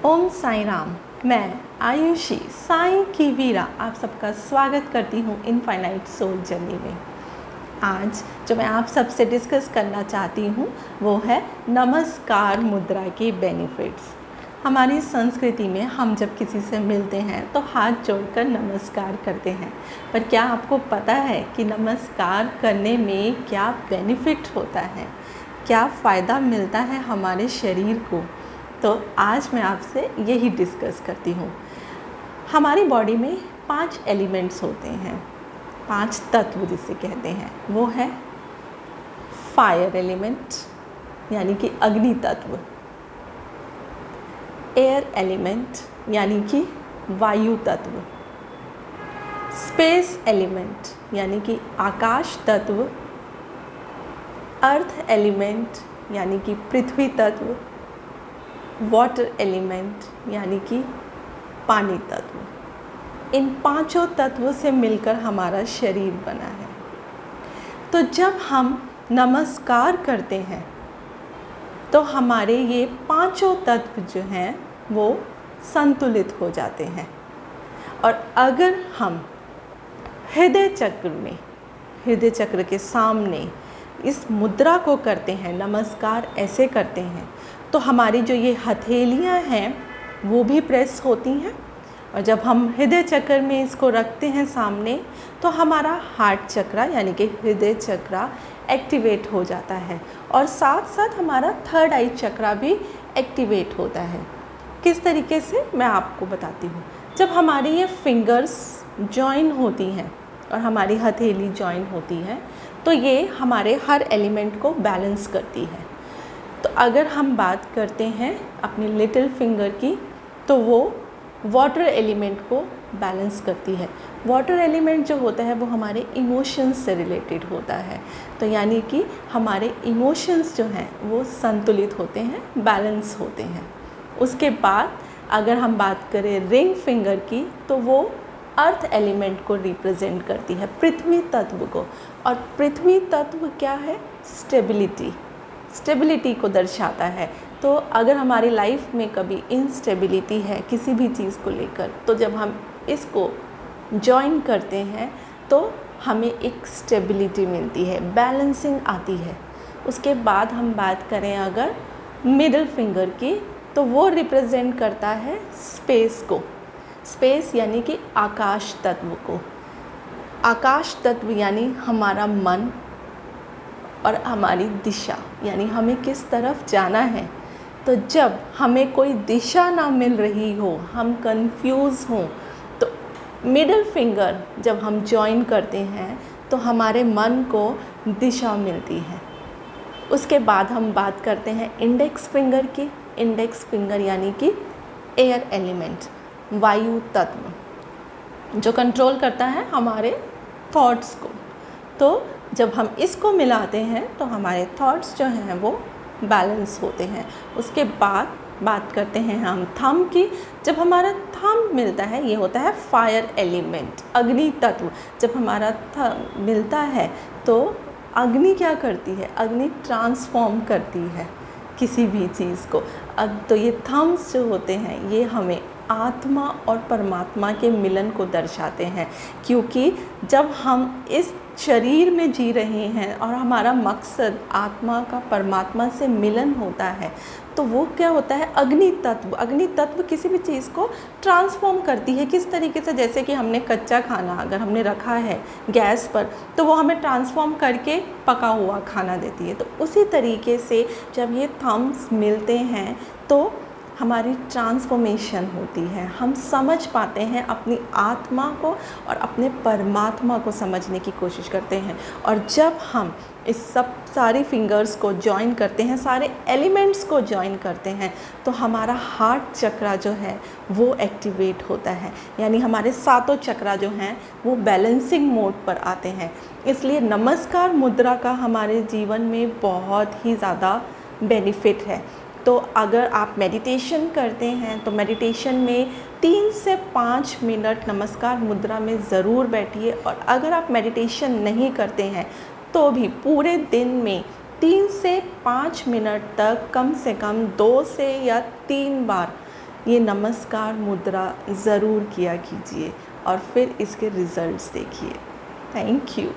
ओम साई राम। मैं आयुषी साई की वीरा आप सबका स्वागत करती हूँ इनफाइनाइट सोल जर्नी में। आज जो मैं आप सबसे डिस्कस करना चाहती हूँ वो है नमस्कार मुद्रा के बेनिफिट्स। हमारी संस्कृति में हम जब किसी से मिलते हैं तो हाथ जोड़कर नमस्कार करते हैं, पर क्या आपको पता है कि नमस्कार करने में क्या बेनिफिट होता है, क्या फ़ायदा मिलता है हमारे शरीर को? तो आज मैं आपसे यही डिस्कस करती हूँ। हमारी बॉडी में 5 एलिमेंट्स होते हैं, 5 तत्व जिसे कहते हैं। वो है फायर एलिमेंट यानी कि अग्नि तत्व, एयर एलिमेंट यानी कि वायु तत्व, स्पेस एलिमेंट यानी कि आकाश तत्व, अर्थ एलिमेंट यानी कि पृथ्वी तत्व, वाटर एलिमेंट यानी कि पानी तत्व। इन 5 तत्वों से मिलकर हमारा शरीर बना है। तो जब हम नमस्कार करते हैं तो हमारे ये 5 तत्व जो हैं वो संतुलित हो जाते हैं। और अगर हम हृदय चक्र के सामने इस मुद्रा को करते हैं, नमस्कार ऐसे करते हैं, तो हमारी जो ये हथेलियाँ हैं वो भी प्रेस होती हैं। और जब हम हृदय चक्र में इसको रखते हैं सामने तो हमारा हार्ट चक्रा यानी कि हृदय चक्रा एक्टिवेट हो जाता है और साथ साथ हमारा थर्ड आई चक्रा भी एक्टिवेट होता है। किस तरीके से मैं आपको बताती हूँ। जब हमारी ये फिंगर्स जॉइन होती हैं और हमारी हथेली जॉइन होती है तो ये हमारे हर एलिमेंट को बैलेंस करती है। तो अगर हम बात करते हैं अपनी लिटिल फिंगर की तो वो वाटर एलिमेंट को बैलेंस करती है। वाटर एलिमेंट जो होता है वो हमारे इमोशंस से रिलेटेड होता है। तो यानी कि हमारे इमोशंस जो हैं वो संतुलित होते हैं, बैलेंस होते हैं। उसके बाद अगर हम बात करें रिंग फिंगर की तो वो अर्थ एलिमेंट को रिप्रेजेंट करती है, पृथ्वी तत्व को। और पृथ्वी तत्व क्या है? स्टेबिलिटी को दर्शाता है। तो अगर हमारी लाइफ में कभी इनस्टेबिलिटी है किसी भी चीज़ को लेकर, तो जब हम इसको जॉइन करते हैं तो हमें एक स्टेबिलिटी मिलती है, बैलेंसिंग आती है। उसके बाद हम बात करें अगर मिडिल फिंगर की तो वो रिप्रेजेंट करता है स्पेस को, स्पेस यानी कि आकाश तत्व को। आकाश तत्व यानी हमारा मन और हमारी दिशा, यानी हमें किस तरफ जाना है। तो जब हमें कोई दिशा ना मिल रही हो, हम कंफ्यूज हों, तो मिडिल फिंगर जब हम जॉइन करते हैं तो हमारे मन को दिशा मिलती है। उसके बाद हम बात करते हैं इंडेक्स फिंगर की। इंडेक्स फिंगर यानी कि एयर एलिमेंट, वायु तत्व, जो कंट्रोल करता है हमारे थॉट्स को। तो जब हम इसको मिलाते हैं तो हमारे थॉट्स जो हैं वो बैलेंस होते हैं। उसके बाद बात करते हैं हम थंब की। जब हमारा थंब मिलता है, ये होता है फायर एलिमेंट, अग्नि तत्व। जब हमारा थंब मिलता है तो अग्नि क्या करती है? अग्नि ट्रांसफॉर्म करती है किसी भी चीज़ को। अब तो ये थम्स जो होते हैं ये हमें आत्मा और परमात्मा के मिलन को दर्शाते हैं, क्योंकि जब हम इस शरीर में जी रहे हैं और हमारा मकसद आत्मा का परमात्मा से मिलन होता है तो वो क्या होता है? अग्नि तत्व। अग्नि तत्व किसी भी चीज़ को ट्रांसफॉर्म करती है। किस तरीके से? जैसे कि हमने कच्चा खाना अगर हमने रखा है गैस पर तो वो हमें ट्रांसफॉर्म करके पका हुआ खाना देती है। तो उसी तरीके से जब ये थम्स मिलते हैं तो हमारी ट्रांसफॉर्मेशन होती है। हम समझ पाते हैं अपनी आत्मा को और अपने परमात्मा को समझने की कोशिश करते हैं। और जब हम इस सब सारी फिंगर्स को जॉइन करते हैं, सारे एलिमेंट्स को जॉइन करते हैं, तो हमारा हार्ट चक्रा जो है वो एक्टिवेट होता है। यानी हमारे 7 चक्रा जो हैं वो बैलेंसिंग मोड पर आते हैं। इसलिए नमस्कार मुद्रा का हमारे जीवन में बहुत ही ज़्यादा बेनिफिट है। तो अगर आप मेडिटेशन करते हैं तो मेडिटेशन में 3 से 5 मिनट नमस्कार मुद्रा में ज़रूर बैठिए। और अगर आप मेडिटेशन नहीं करते हैं तो भी पूरे दिन में 3 से 5 मिनट तक कम से कम 2 से या 3 बार ये नमस्कार मुद्रा ज़रूर किया कीजिए और फिर इसके रिज़ल्ट्स देखिए। Thank you.